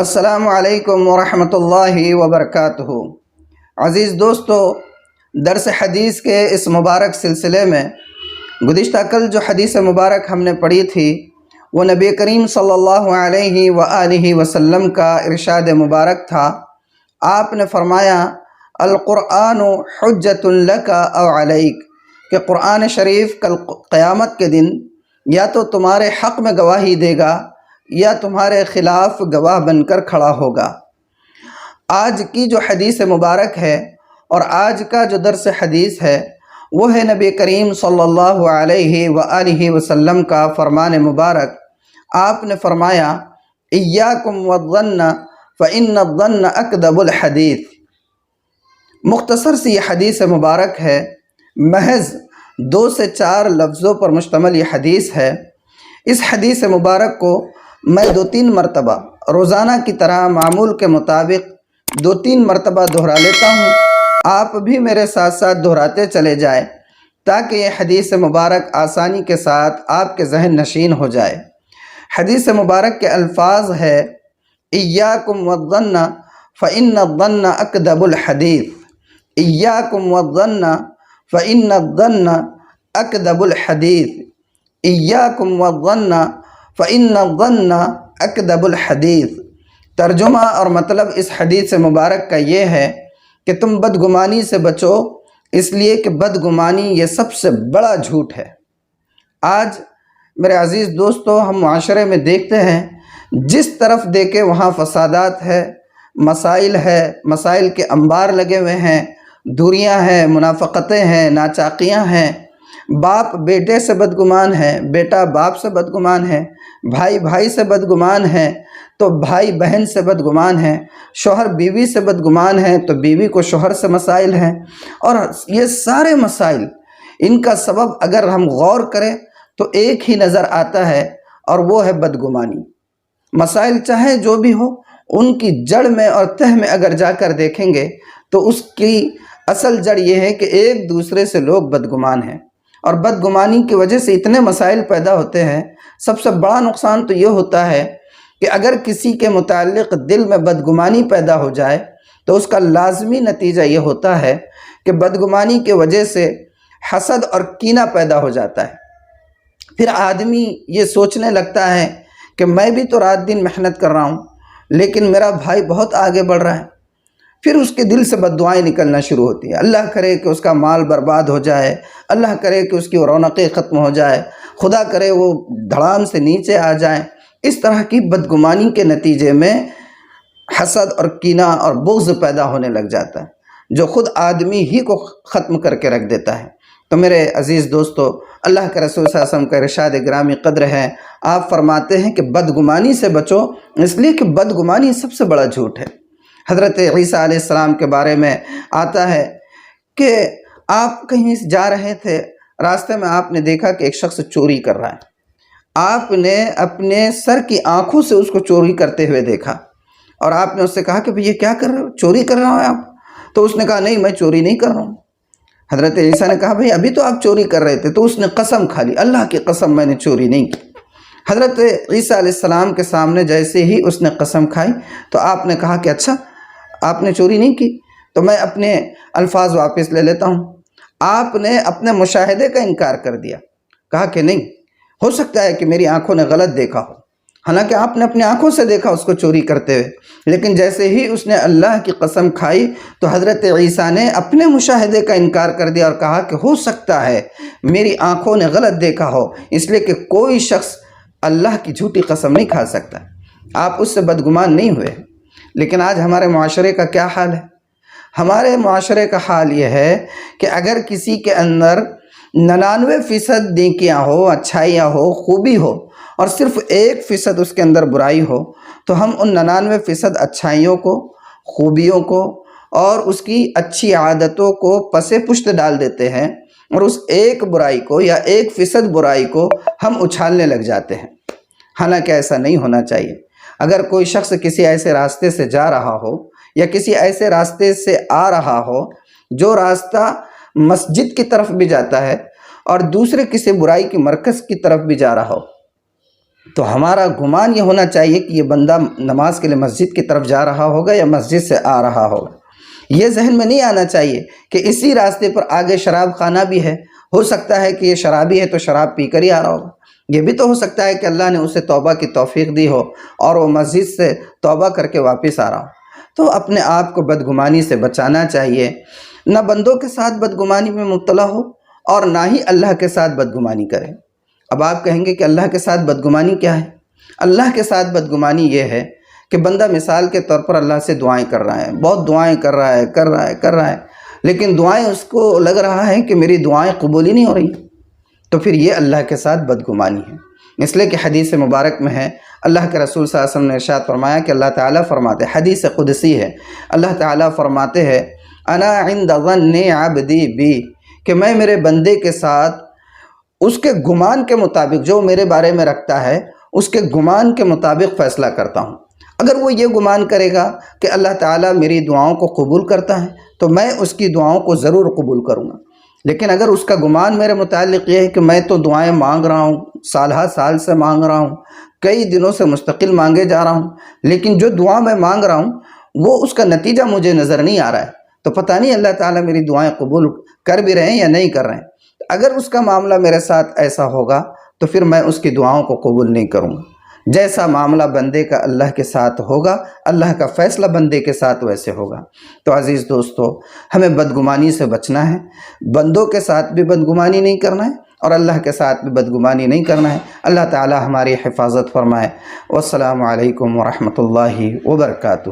السلام علیکم ورحمۃ اللہ وبرکاتہ۔ عزیز دوستو، درس حدیث کے اس مبارک سلسلے میں گزشتہ کل جو حدیث مبارک ہم نے پڑھی تھی وہ نبی کریم صلی اللہ علیہ وآلہ وسلم کا ارشاد مبارک تھا۔ آپ نے فرمایا القرآن حجۃ لک او علیک، کہ قرآن شریف کل قیامت کے دن یا تو تمہارے حق میں گواہی دے گا یا تمہارے خلاف گواہ بن کر کھڑا ہوگا۔ آج کی جو حدیث مبارک ہے اور آج کا جو درس حدیث ہے وہ ہے نبی کریم صلی اللہ علیہ وآلہ وسلم کا فرمان مبارک۔ آپ نے فرمایا ایاکم والظن فإن الظن اکذب الحدیث۔ مختصر سی یہ حدیث مبارک ہے، محض 2 سے 4 لفظوں پر مشتمل یہ حدیث ہے۔ اس حدیث مبارک کو میں 2-3 مرتبہ روزانہ کی طرح معمول کے مطابق 2-3 مرتبہ دہرا لیتا ہوں۔ آپ بھی میرے ساتھ ساتھ دہراتے چلے جائیں تاکہ یہ حدیث مبارک آسانی کے ساتھ آپ کے ذہن نشین ہو جائے۔ حدیث مبارک کے الفاظ ہے ایاکم والظن فإن الظن اکذب الحدیث، ایاکم والظن فإن الظن اکذب الحدیث، ایاکم والظن فإن الظن اکذب الحدیث۔ ترجمہ اور مطلب اس حدیث مبارک کا یہ ہے کہ تم بدگمانی سے بچو، اس لیے کہ بدگمانی یہ سب سے بڑا جھوٹ ہے۔ آج میرے عزیز دوستو، ہم معاشرے میں دیکھتے ہیں جس طرف دیکھے وہاں فسادات ہے، مسائل ہے، مسائل کے انبار لگے ہوئے ہیں، دوریاں ہیں، منافقتیں ہیں، ناچاقیاں ہیں، باپ بیٹے سے بدگمان ہے، بیٹا باپ سے بدگمان ہے، بھائی بھائی سے بدگمان ہے تو بھائی بہن سے بدگمان ہے، شوہر بیوی سے بدگمان ہے تو بیوی کو شوہر سے مسائل ہیں۔ اور یہ سارے مسائل، ان کا سبب اگر ہم غور کریں تو ایک ہی نظر آتا ہے اور وہ ہے بدگمانی۔ مسائل چاہے جو بھی ہو، ان کی جڑ میں اور تہ میں اگر جا کر دیکھیں گے تو اس کی اصل جڑ یہ ہے کہ ایک دوسرے سے لوگ بدگمان ہیں، اور بدگمانی کی وجہ سے اتنے مسائل پیدا ہوتے ہیں۔ سب سے بڑا نقصان تو یہ ہوتا ہے کہ اگر کسی کے متعلق دل میں بدگمانی پیدا ہو جائے تو اس کا لازمی نتیجہ یہ ہوتا ہے کہ بدگمانی کی وجہ سے حسد اور کینہ پیدا ہو جاتا ہے۔ پھر آدمی یہ سوچنے لگتا ہے کہ میں بھی تو رات دن محنت کر رہا ہوں لیکن میرا بھائی بہت آگے بڑھ رہا ہے۔ پھر اس کے دل سے بددعائیں نکلنا شروع ہوتی ہیں، اللہ کرے کہ اس کا مال برباد ہو جائے، اللہ کرے کہ اس کی رونقیں ختم ہو جائے، خدا کرے وہ دھڑام سے نیچے آ جائیں۔ اس طرح کی بدگمانی کے نتیجے میں حسد اور کینہ اور بغض پیدا ہونے لگ جاتا ہے جو خود آدمی ہی کو ختم کر کے رکھ دیتا ہے۔ تو میرے عزیز دوستو، اللہ کے رسول صلی اللہ علیہ وسلم کا ارشاد گرامی قدر ہے، آپ فرماتے ہیں کہ بدگمانی سے بچو، اس لیے کہ بدگمانی سب سے بڑا جھوٹ ہے۔ حضرت عیسیٰ علیہ السلام کے بارے میں آتا ہے کہ آپ کہیں جا رہے تھے، راستے میں آپ نے دیکھا کہ ایک شخص چوری کر رہا ہے۔ آپ نے اپنے سر کی آنکھوں سے اس کو چوری کرتے ہوئے دیکھا اور آپ نے اس سے کہا کہ بھئی یہ کیا کر رہے ہو، چوری کر رہا ہو آپ؟ تو اس نے کہا نہیں، میں چوری نہیں کر رہا ہوں۔ حضرت عیسیٰ نے کہا بھئی ابھی تو آپ چوری کر رہے تھے، تو اس نے قسم کھا لی، اللہ کی قسم میں نے چوری نہیں کی۔ حضرت عیسیٰ علیہ السلام کے سامنے جیسے ہی اس نے قسم کھائی تو آپ نے کہا کہ اچھا آپ نے چوری نہیں کی، تو میں اپنے الفاظ واپس لے لیتا ہوں۔ آپ نے اپنے مشاہدے کا انکار کر دیا، کہا کہ نہیں، ہو سکتا ہے کہ میری آنکھوں نے غلط دیکھا ہو، حالانکہ آپ نے اپنی آنکھوں سے دیکھا اس کو چوری کرتے ہوئے۔ لیکن جیسے ہی اس نے اللہ کی قسم کھائی تو حضرت عیسیٰ نے اپنے مشاہدے کا انکار کر دیا اور کہا کہ ہو سکتا ہے میری آنکھوں نے غلط دیکھا ہو، اس لیے کہ کوئی شخص اللہ کی جھوٹی قسم نہیں کھا سکتا۔ آپ اس سے بدگمان نہیں ہوئے۔ لیکن آج ہمارے معاشرے کا کیا حال ہے؟ ہمارے معاشرے کا حال یہ ہے کہ اگر کسی کے اندر 99% نیکیاں ہو، اچھائیاں ہو، خوبی ہو اور صرف 1% اس کے اندر برائی ہو تو ہم ان 99% اچھائیوں کو، خوبیوں کو اور اس کی اچھی عادتوں کو پس پشت ڈال دیتے ہیں اور اس ایک برائی کو یا 1% برائی کو ہم اچھالنے لگ جاتے ہیں۔ حالانکہ ایسا نہیں ہونا چاہیے۔ اگر کوئی شخص کسی ایسے راستے سے جا رہا ہو یا کسی ایسے راستے سے آ رہا ہو جو راستہ مسجد کی طرف بھی جاتا ہے اور دوسرے کسی برائی کی مرکز کی طرف بھی جا رہا ہو، تو ہمارا گمان یہ ہونا چاہیے کہ یہ بندہ نماز کے لیے مسجد کی طرف جا رہا ہوگا یا مسجد سے آ رہا ہوگا۔ یہ ذہن میں نہیں آنا چاہیے کہ اسی راستے پر آگے شراب خانہ بھی ہے، ہو سکتا ہے کہ یہ شرابی ہے تو شراب پی کر ہی آ رہا ہوگا۔ یہ بھی تو ہو سکتا ہے کہ اللہ نے اسے توبہ کی توفیق دی ہو اور وہ مسجد سے توبہ کر کے واپس آ رہا ہو۔ تو اپنے آپ کو بدگمانی سے بچانا چاہیے، نہ بندوں کے ساتھ بدگمانی میں مبتلا ہو اور نہ ہی اللہ کے ساتھ بدگمانی کرے۔ اب آپ کہیں گے کہ اللہ کے ساتھ بدگمانی کیا ہے؟ اللہ کے ساتھ بدگمانی یہ ہے کہ بندہ مثال کے طور پر اللہ سے دعائیں کر رہا ہے، بہت دعائیں کر رہا ہے، لیکن دعائیں اس کو لگ رہا ہے کہ میری دعائیں قبول ہی نہیں ہو رہی، تو پھر یہ اللہ کے ساتھ بدگمانی ہے۔ اس لیے کہ حدیث مبارک میں ہے، اللہ کے رسول صلی اللہ علیہ وسلم نے ارشاد فرمایا کہ اللہ تعالیٰ فرماتے، حدیث قدسی ہے، اللہ تعالیٰ فرماتے ہیں انا عند ظن عبدی بی، کہ میں میرے بندے کے ساتھ اس کے گمان کے مطابق، جو میرے بارے میں رکھتا ہے اس کے گمان کے مطابق فیصلہ کرتا ہوں۔ اگر وہ یہ گمان کرے گا کہ اللہ تعالیٰ میری دعاؤں کو قبول کرتا ہے تو میں اس کی دعاؤں کو ضرور قبول کروں گا، لیکن اگر اس کا گمان میرے متعلق یہ ہے کہ میں تو دعائیں مانگ رہا ہوں، سالہ سال سے مانگ رہا ہوں، کئی دنوں سے مستقل مانگے جا رہا ہوں، لیکن جو دعا میں مانگ رہا ہوں وہ اس کا نتیجہ مجھے نظر نہیں آ رہا ہے، تو پتہ نہیں اللہ تعالیٰ میری دعائیں قبول کر بھی رہے ہیں یا نہیں کر رہے ہیں۔ اگر اس کا معاملہ میرے ساتھ ایسا ہوگا تو پھر میں اس کی دعاؤں کو قبول نہیں کروں گا۔ جیسا معاملہ بندے کا اللہ کے ساتھ ہوگا، اللہ کا فیصلہ بندے کے ساتھ ویسے ہوگا۔ تو عزیز دوستو، ہمیں بدگمانی سے بچنا ہے، بندوں کے ساتھ بھی بدگمانی نہیں کرنا ہے اور اللہ کے ساتھ بھی بدگمانی نہیں کرنا ہے۔ اللہ تعالی ہماری حفاظت فرمائے۔ والسلام علیکم ورحمۃ اللہ وبرکاتہ۔